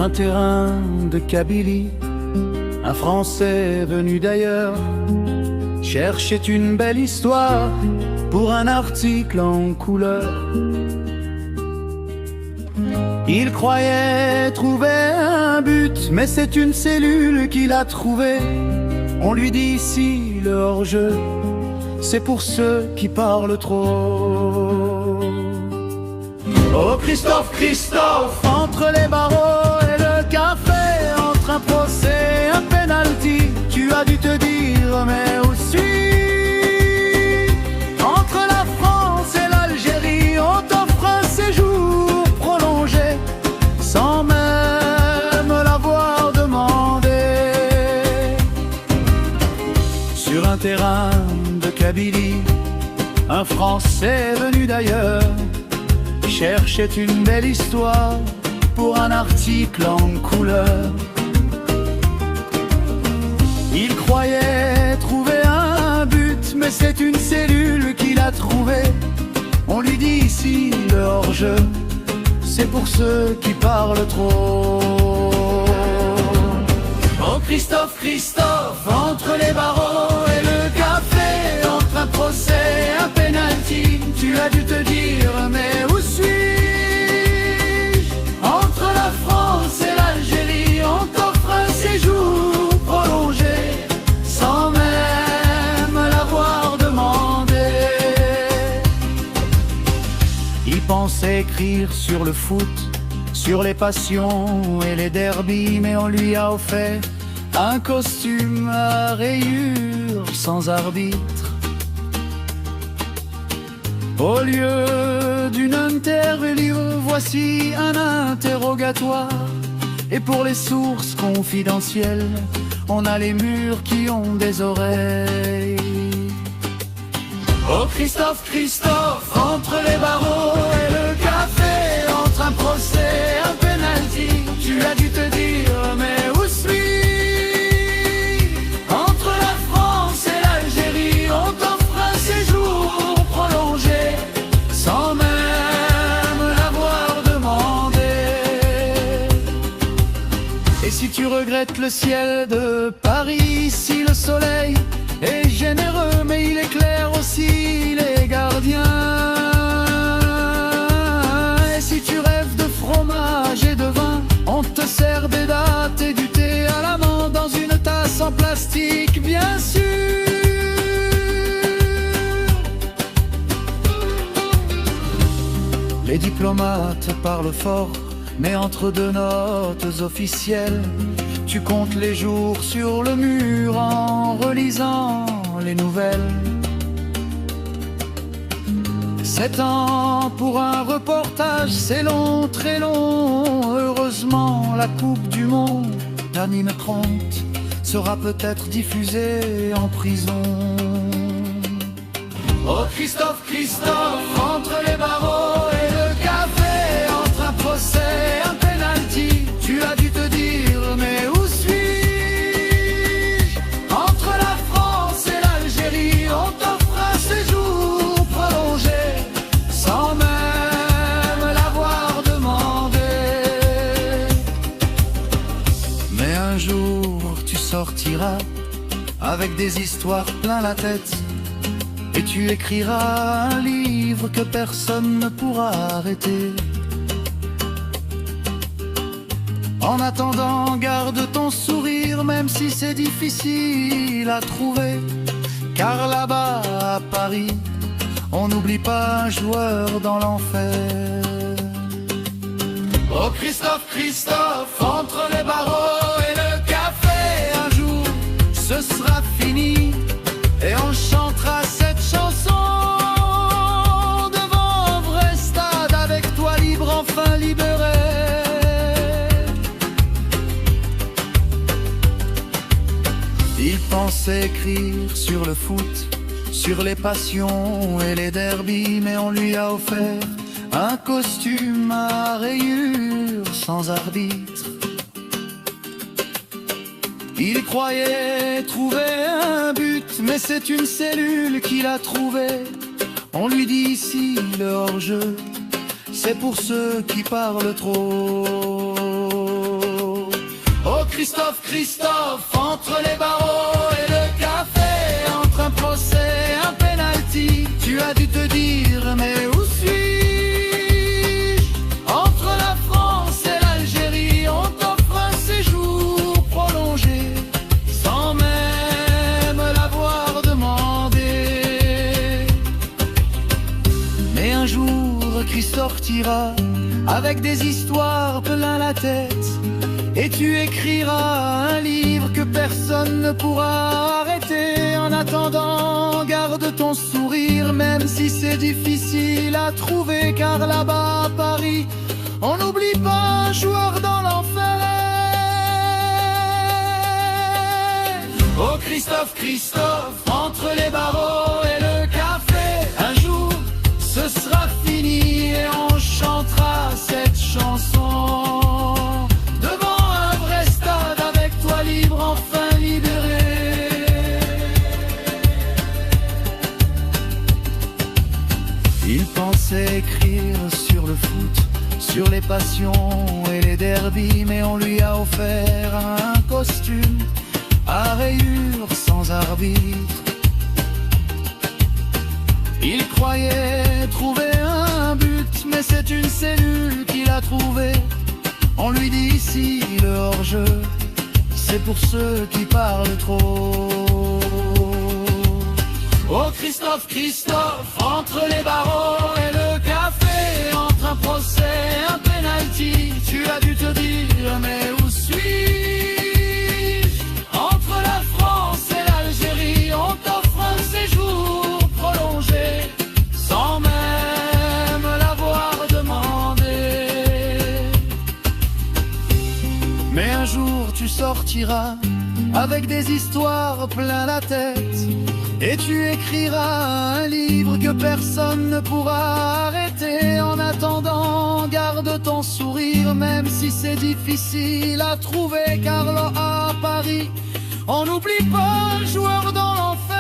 un terrain de Kabylie, un Français venu d'ailleurs cherchait une belle histoire pour un article en couleur. Il croyait trouver un but, mais c'est une cellule qu'il a trouvée. On lui dit ici le hors-jeu, c'est pour ceux qui parlent trop. Oh Christophe, Christophe, entre les barreaux et le café, entre un procès et un penalty, tu as dû te dire mais où suis-je? Entre la France et l'Algérie, on t'offre un séjour prolongé sans même l'avoir demandé. Sur un terrain de Kabylie, un Français venu d'ailleurs cherchait une belle histoire pour un article en couleur. Il croyait trouver un but, mais c'est une cellule qu'il a trouvée. On lui dit ici le hors-jeu, c'est pour ceux qui parlent trop. Oh Christophe, Christophe, entre les barreaux et le café, entre un procès et un penalty, tu as dû te dire mais où suis-je? Entre la France et l'Algérie, on t'offre un séjour prolongé sans même l'avoir demandé. Il pensait écrire sur le foot, sur les passions et les derbies, mais on lui a offert un costume à rayures sans arbitre. Au lieu d'une interview, voici un interrogatoire. Et pour les sources confidentielles, on a les murs qui ont des oreilles. Oh Christophe, Christophe, entre les barreaux et le café, entre un procès et un penalty, tu as dû te dire mais où suis-je? Entre la France et l'Algérie, on t'offre un séjour prolongé sans même l'avoir demandé. Et si tu regrettes le ciel de Paris, si le soleil est généreux, mais il éclaire aussi les gardiens. Et si tu rêves de fromage et de vin, on te sert des dattes et du thé à la main dans une tasse en plastique, bien sûr. Les diplomates parlent fort, mais entre deux notes officielles, tu comptes les jours sur le mur en relisant les nouvelles. 7 ans pour un reportage, c'est long, très long. Heureusement, la Coupe du Monde d'Anime 30 sera peut-être diffusée en prison. Oh Christophe, Christophe, entre les barreaux et le café, entre un procès et un penalty, tu as dû te dire mais où suis-je? Entre la France et l'Algérie, on t'offre un séjour prolongé sans même l'avoir demandé. Mais un jour tu sortiras avec des histoires plein la tête, et tu écriras un livre que personne ne pourra arrêter. En attendant, garde ton sourire, même si c'est difficile à trouver, car là-bas à Paris, on n'oublie pas un joueur dans l'enfer. Oh Christophe, Christophe, entre les barreaux et le café, un jour ce sera fini et on chantera cette chanson devant un vrai stade, avec toi libre, enfin libéré. Il pensait écrire sur le foot, sur les passions et les derbies, mais on lui a offert un costume à rayures sans arbitre. Il croyait trouver un but, mais c'est une cellule qu'il a trouvée. On lui dit ici le hors-jeu, c'est pour ceux qui parlent trop. Christophe, Christophe, entre les barreaux et le café, entre un procès et un penalty, tu as dû te dire mais où suis-je? Entre la France et l'Algérie, on t'offre un séjour prolongé, sans même l'avoir demandé. Mais un jour, Christ sortira avec des histoires plein la tête, et tu écriras un livre que personne ne pourra arrêter. En attendant, garde ton sourire, même si c'est difficile à trouver, car là-bas à Paris, on n'oublie pas un joueur dans l'enfer. Oh Christophe, Christophe, entre les barreaux et le café, un jour ce sera fini et on chantera cette chanson devant un vrai stade, avec toi libre, enfin libéré. Il pensait écrire sur le foot, sur les passions et les derbies, mais on lui a offert un costume à rayures sans arbitre. Il croyait trouver un but, mais c'est une cellule qu'il a trouvée. On lui dit ici le hors-jeu, c'est pour ceux qui parlent trop. Oh Christophe, Christophe, entre les barreaux et le café, entre un procès et un penalty, tu as dû te dire mais où suis-je? Entre la France et l'Algérie, on t'offre un séjour prolongé, sans même l'avoir demandé. Mais un jour tu sortiras avec des histoires plein la tête, et tu écriras un livre que personne ne pourra arrêter. En attendant, garde ton sourire, même si c'est difficile à trouver, car là à Paris, on n'oublie pas un joueur dans l'enfer.